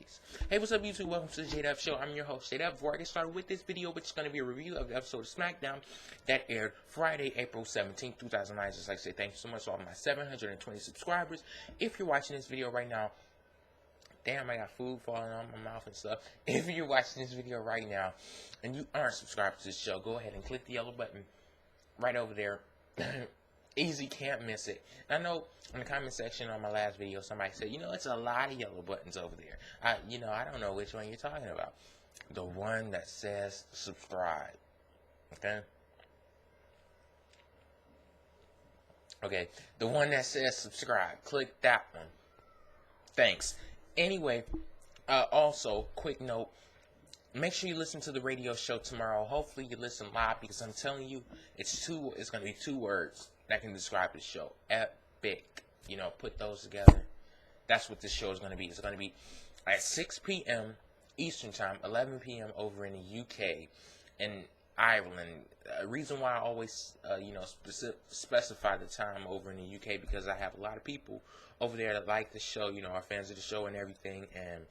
Maryse. Hey, what's up, YouTube? Welcome to the JDub Show. I'm your host, JDub. Before I get started with this video, which is going to be a review of the episode of SmackDown that aired Friday, April 17th, 2009. Just like I say, thank you so much to all my 720 subscribers. If you're watching this video right now, damn, I got food falling on my mouth and stuff. If you're watching this video right now and you aren't subscribed to this show, go ahead and click the yellow button right over there. Easy, can't miss it. I know in the comment section on my last video, somebody said, it's a lot of yellow buttons over there. I don't know which one you're talking about. The one that says subscribe. Okay? Okay, the one that says subscribe. Click that one. Thanks. Anyway, also, quick note. Make sure you listen to the radio show tomorrow. Hopefully you listen live, because I'm telling you, it's going to be two words that can describe the show. Epic. Put those together. That's what this show is going to be. It's going to be at 6 p.m. Eastern Time, 11 p.m. over in the UK and Ireland. Reason why I always, specify the time over in the UK, because I have a lot of people over there that like the show, are fans of the show and everything, and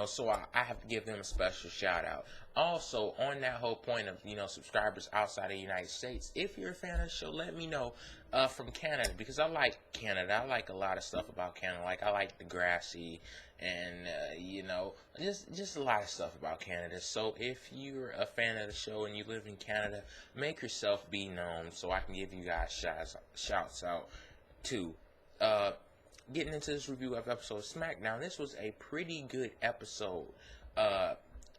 so I have to give them a special shout out. Also, on that whole point of, subscribers outside of the United States, if you're a fan of the show, let me know from Canada, because I like Canada. I like a lot of stuff about Canada. Like, I like the grassy and, just a lot of stuff about Canada. So if you're a fan of the show and you live in Canada, make yourself be known so I can give you guys shouts out too. Getting into this review of episode of SmackDown, this was a pretty good episode.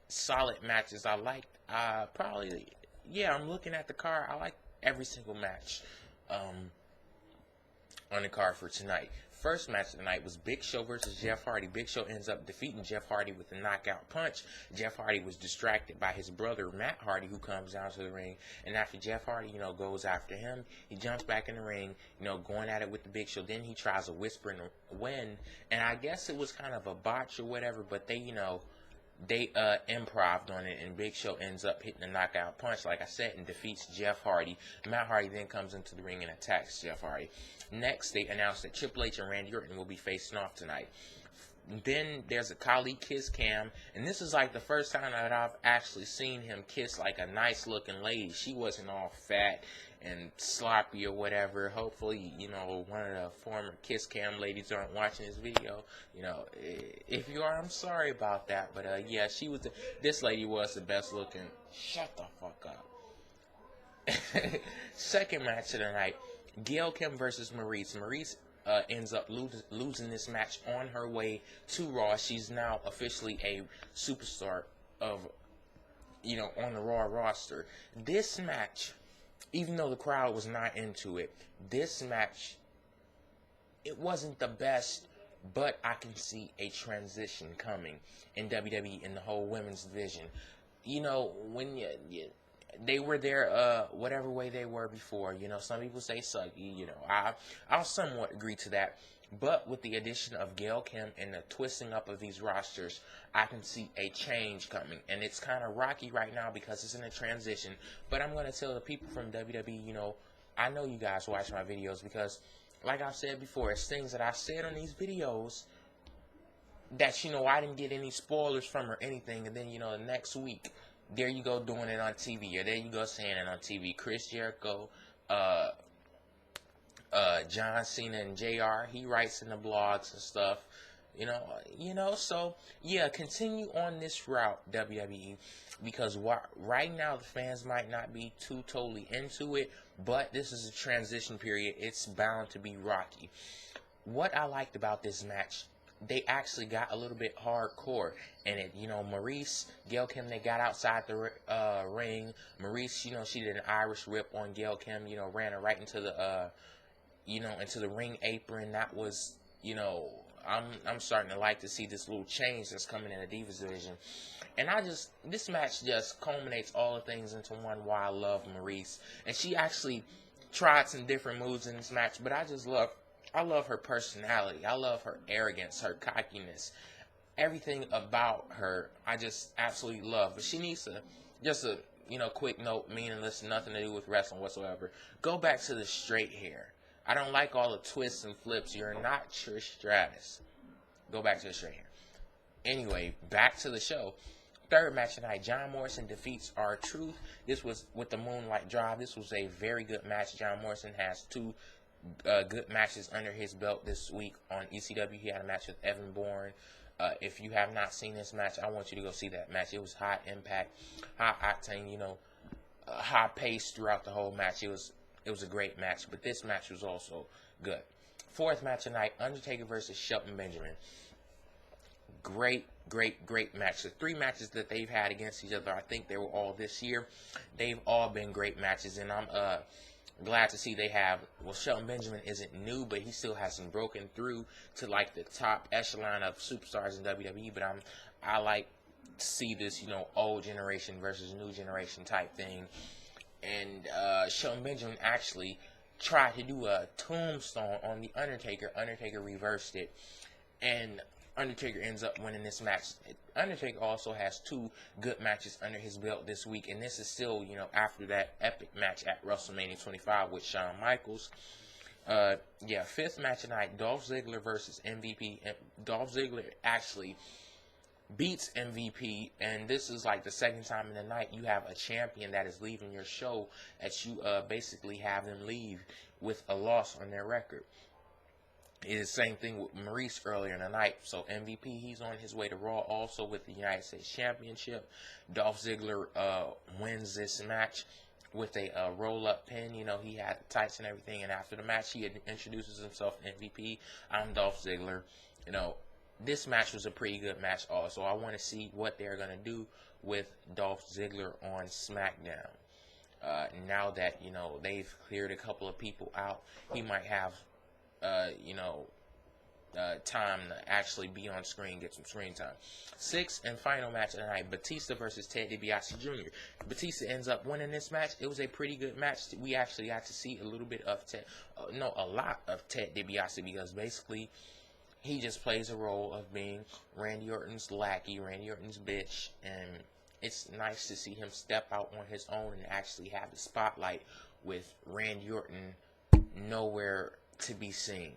Solid matches. I liked, I'm looking at the card. I like every single match on the card for tonight. First match of the night was Big Show versus Jeff Hardy. Big Show ends up defeating Jeff Hardy with a knockout punch. Jeff Hardy was distracted by his brother, Matt Hardy, who comes down to the ring. And after Jeff Hardy, goes after him, he jumps back in the ring, going at it with the Big Show. Then he tries to whisper and win. And I guess it was kind of a botch or whatever, but they improved on it, and Big Show ends up hitting a knockout punch, like I said, and defeats Jeff Hardy. Matt Hardy then comes into the ring and attacks Jeff Hardy. Next, they announced that Triple H and Randy Orton will be facing off tonight. Then there's a Khali kiss cam, and this is like the first time that I've actually seen him kiss like a nice looking lady. She wasn't all fat and sloppy or whatever. Hopefully, one of the former kiss cam ladies aren't watching this video. If you are, I'm sorry about that. But yeah, this lady was the best looking. Shut the fuck up. Second match of the night, Gail Kim versus Maryse. Maryse ends up losing this match on her way to Raw. She's now officially a superstar of, on the Raw roster. This match, even though the crowd was not into it, this match, it wasn't the best, but I can see a transition coming in WWE in the whole women's division. When they were there, whatever way they were before, some people say sucky, I'll somewhat agree to that. But with the addition of Gail Kim and the twisting up of these rosters, I can see a change coming. And it's kind of rocky right now because it's in a transition. But I'm going to tell the people from WWE, I know you guys watch my videos because, like I've said before, it's things that I said on these videos that, I didn't get any spoilers from or anything. And then, the next week, there you go doing it on TV. Or there you go saying it on TV. Chris Jericho, John Cena and JR, he writes in the blogs and stuff, so yeah, continue on this route, WWE, because right now the fans might not be too totally into it, but this is a transition period. It's bound to be rocky. What I liked about this match, they actually got a little bit hardcore in it. Maryse, Gail Kim, they got outside the ring. Maryse, she did an Irish whip on Gail Kim, ran her right into the into the ring apron. That was, I'm starting to like to see this little change that's coming in the Divas division. And this match just culminates all the things into one why I love Maryse. And she actually tried some different moves in this match, but I love her personality. I love her arrogance, her cockiness. Everything about her, I just absolutely love. But she needs to, quick note, meaningless, nothing to do with wrestling whatsoever. Go back to the straight hair. I don't like all the twists and flips. You're not Trish Stratus. Go back to the straight hair. Anyway, back to the show. Third match tonight, John Morrison defeats R-Truth. This was with the Moonlight Drive. This was a very good match. John Morrison has two good matches under his belt this week on ECW. He had a match with Evan Bourne. If you have not seen this match, I want you to go see that match. It was high impact, high octane, high pace throughout the whole match. It was a great match, but this match was also good. Fourth match tonight, Undertaker versus Shelton Benjamin. Great match. The three matches that they've had against each other, I think they were all this year. They've all been great matches, and I'm glad to see they have. Well, Shelton Benjamin isn't new, but he still hasn't broken through to like the top echelon of superstars in WWE. But I like to see this, old generation versus new generation type thing. And Shelton Benjamin actually tried to do a tombstone on the Undertaker. Undertaker reversed it, and Undertaker ends up winning this match. Undertaker also has two good matches under his belt this week, and this is still, after that epic match at WrestleMania 25 with Shawn Michaels. Fifth match tonight, Dolph Ziggler versus MVP. Dolph Ziggler actually beats MVP, and this is like the second time in the night you have a champion that is leaving your show, that you basically have them leave with a loss on their record. It is the same thing with Maryse earlier in the night. So MVP, he's on his way to Raw also with the United States Championship. Dolph Ziggler wins this match with a roll-up pin. He had the tights and everything, and after the match, he introduces himself, MVP. I'm Dolph Ziggler. This match was a pretty good match also. I want to see what they're going to do with Dolph Ziggler on SmackDown. Now that, they've cleared a couple of people out, he might have time to actually be on screen, get some screen time. Sixth and final match of the night, Batista versus Ted DiBiase Jr. Batista ends up winning this match. It was a pretty good match. We actually got to see a little bit of a lot of Ted DiBiase, because basically he just plays a role of being Randy Orton's lackey, Randy Orton's bitch, and it's nice to see him step out on his own and actually have the spotlight with Randy Orton nowhere to be seen.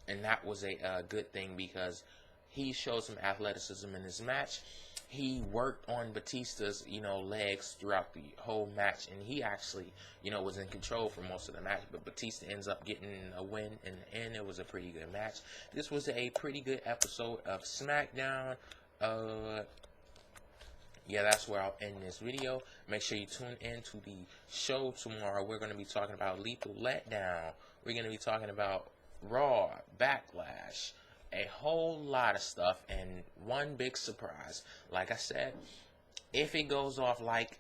And that was a good thing, because he showed some athleticism in this match. He worked on Batista's, legs throughout the whole match, and he actually, was in control for most of the match. But Batista ends up getting a win in the end. It was a pretty good match. This was a pretty good episode of SmackDown. That's where I'll end this video. Make sure you tune in to the show tomorrow. We're going to be talking about Lethal Letdown. We're going to be talking about Raw, Backlash, a whole lot of stuff, and one big surprise. Like I said, if it goes off like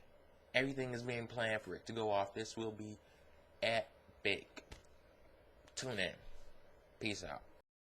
everything is being planned for it to go off, this will be epic. Tune in. Peace out.